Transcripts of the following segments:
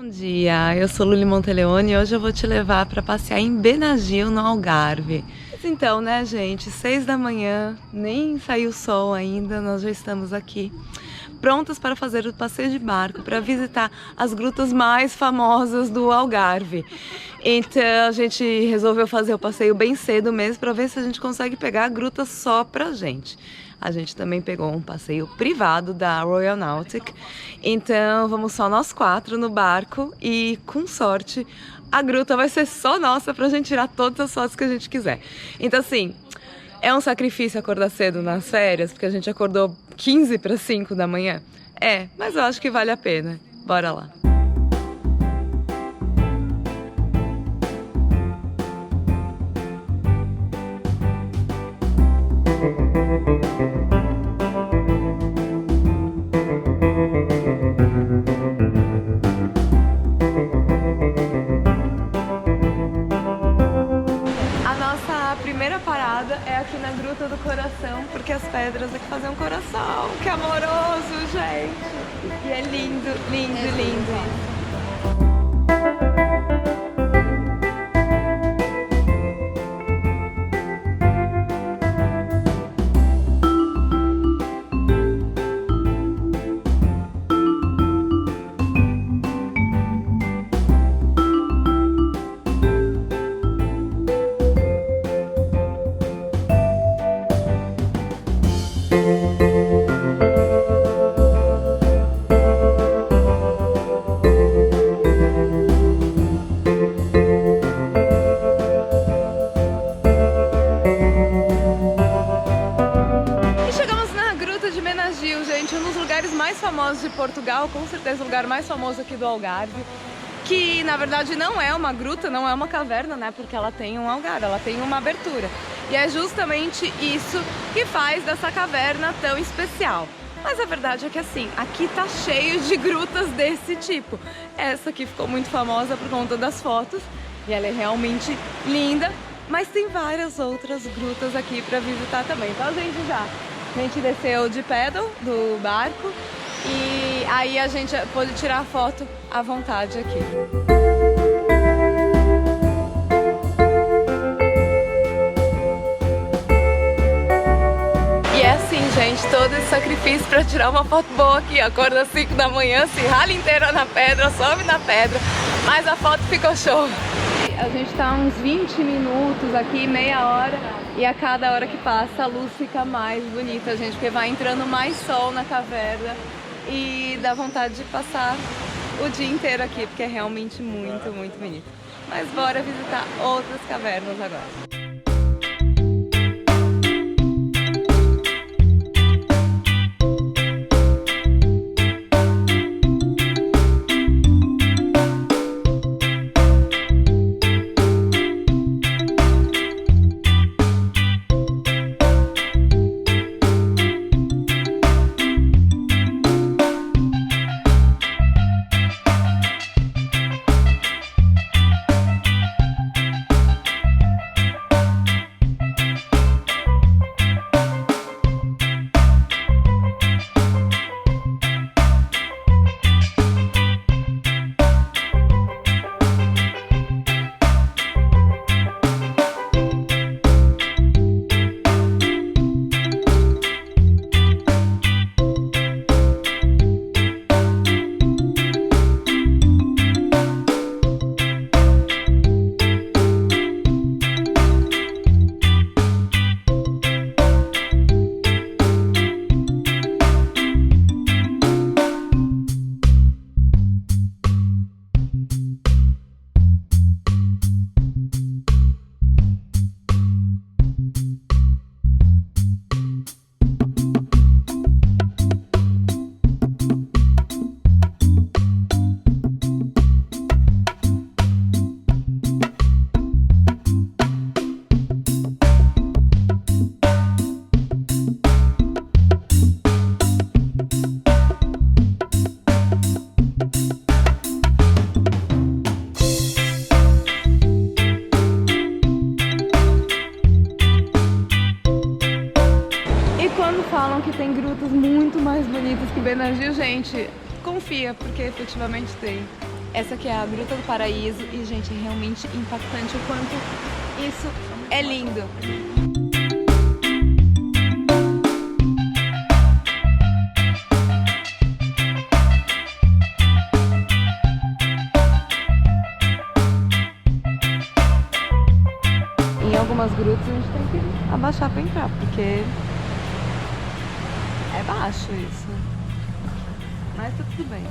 Bom dia, eu sou Luli Monteleone e hoje eu vou te levar para passear em Benagil, no Algarve. Mas então, né, gente, 6 da manhã, nem saiu o sol ainda, nós já estamos aqui, prontas para fazer o passeio de barco, para visitar as grutas mais famosas do Algarve. Então a gente resolveu fazer o passeio bem cedo mesmo, para ver se a gente consegue pegar a gruta só pra gente. A gente também pegou um passeio privado da Royal Nautic, então vamos só nós 4 no barco e, com sorte, a gruta vai ser só nossa pra gente tirar todas as fotos que a gente quiser. Então, assim, é um sacrifício acordar cedo nas férias, porque a gente acordou 15 para 5 da manhã. Mas eu acho que vale a pena. Bora lá. A primeira parada é aqui na Gruta do Coração, porque as pedras aqui fazem um coração, que amoroso, gente! E é lindo, lindo, lindo! Gente, um dos lugares mais famosos de Portugal, com certeza o lugar mais famoso aqui do Algarve, que na verdade não é uma gruta, não é uma caverna, né, porque ela tem um algar, ela tem uma abertura. E é justamente isso que faz dessa caverna tão especial. Mas a verdade é que assim, aqui tá cheio de grutas desse tipo. Essa aqui ficou muito famosa por conta das fotos, e ela é realmente linda, mas tem várias outras grutas aqui para visitar também. Então a gente desceu de pedal do barco e aí a gente pôde tirar foto à vontade aqui. E é assim, gente, todo esse sacrifício para tirar uma foto boa aqui. Acorda às 5 da manhã, se rala inteira na pedra, sobe na pedra, mas a foto ficou show. A gente tá uns 20 minutos aqui, meia hora, e a cada hora que passa a luz fica mais bonita, gente, porque vai entrando mais sol na caverna e dá vontade de passar o dia inteiro aqui, porque é realmente muito, muito bonito. Mas bora visitar outras cavernas agora. falam que tem grutas muito mais bonitas que Benagil, gente, confia, porque efetivamente tem. Essa aqui é a Gruta do Paraíso e, gente, é realmente impactante o quanto isso é lindo. Em algumas grutas a gente tem que abaixar para entrar, porque é baixo isso. Mas tá tudo bem.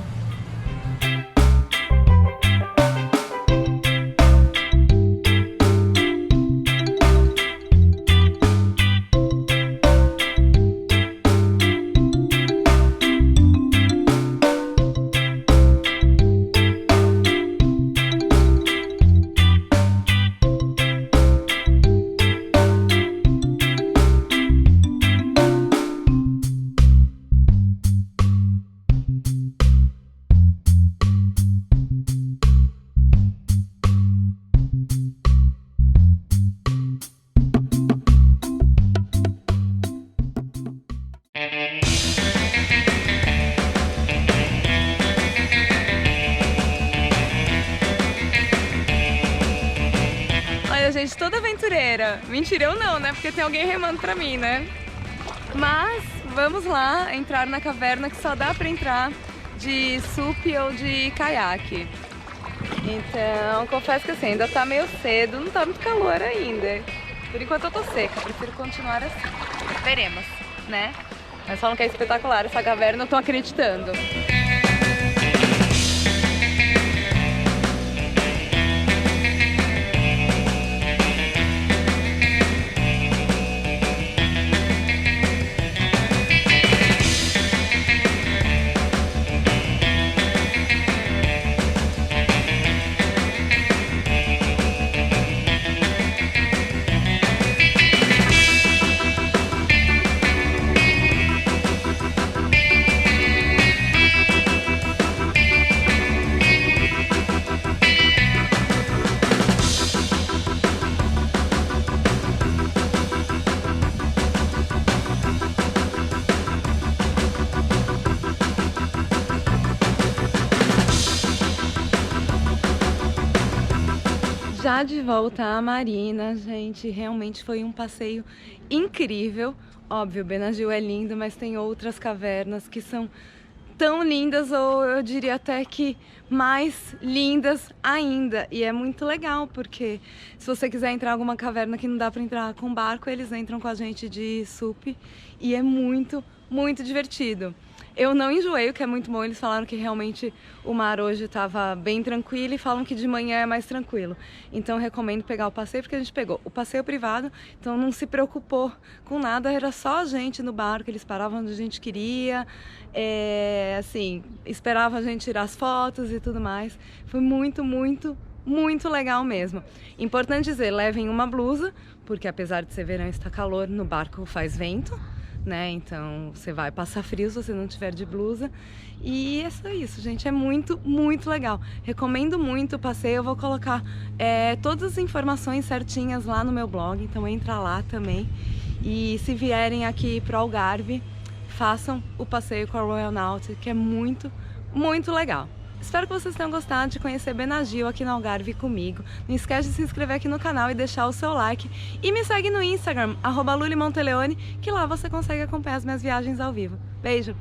Olha, gente, toda aventureira. Mentira, eu não, né? Porque tem alguém remando pra mim, né? Mas vamos lá entrar na caverna que só dá pra entrar de SUP ou de caiaque. Então, confesso que assim, ainda tá meio cedo, não tá muito calor ainda. Por enquanto eu tô seca, prefiro continuar assim. Veremos, né? Mas falam que é espetacular essa caverna, eu tô acreditando. Já de volta à Marina, gente, realmente foi um passeio incrível. Óbvio, Benagil é lindo, mas tem outras cavernas que são tão lindas, ou eu diria até que mais lindas ainda. E é muito legal, porque se você quiser entrar em alguma caverna que não dá para entrar com barco, eles entram com a gente de SUP e é muito, muito divertido. Eu não enjoei, o que é muito bom. Eles falaram que realmente o mar hoje estava bem tranquilo e falam que de manhã é mais tranquilo. Então eu recomendo pegar o passeio, porque a gente pegou o passeio privado, então não se preocupou com nada, era só a gente no barco, eles paravam onde a gente queria, assim, esperavam a gente tirar as fotos e tudo mais. Foi muito, muito, muito legal mesmo. Importante dizer, levem uma blusa, porque apesar de ser verão e estar calor, no barco faz vento, né? Então você vai passar frio se você não tiver de blusa. E é só isso, gente. É muito, muito legal. Recomendo muito o passeio. Eu vou colocar todas as informações certinhas lá no meu blog, então entra lá também. E se vierem aqui para o Algarve, façam o passeio com a Royal Nautic, que é muito, muito legal. Espero que vocês tenham gostado de conhecer Benagil aqui no Algarve comigo. Não esquece de se inscrever aqui no canal e deixar o seu like. E me segue no Instagram, @lulimonteleone, que lá você consegue acompanhar as minhas viagens ao vivo. Beijo!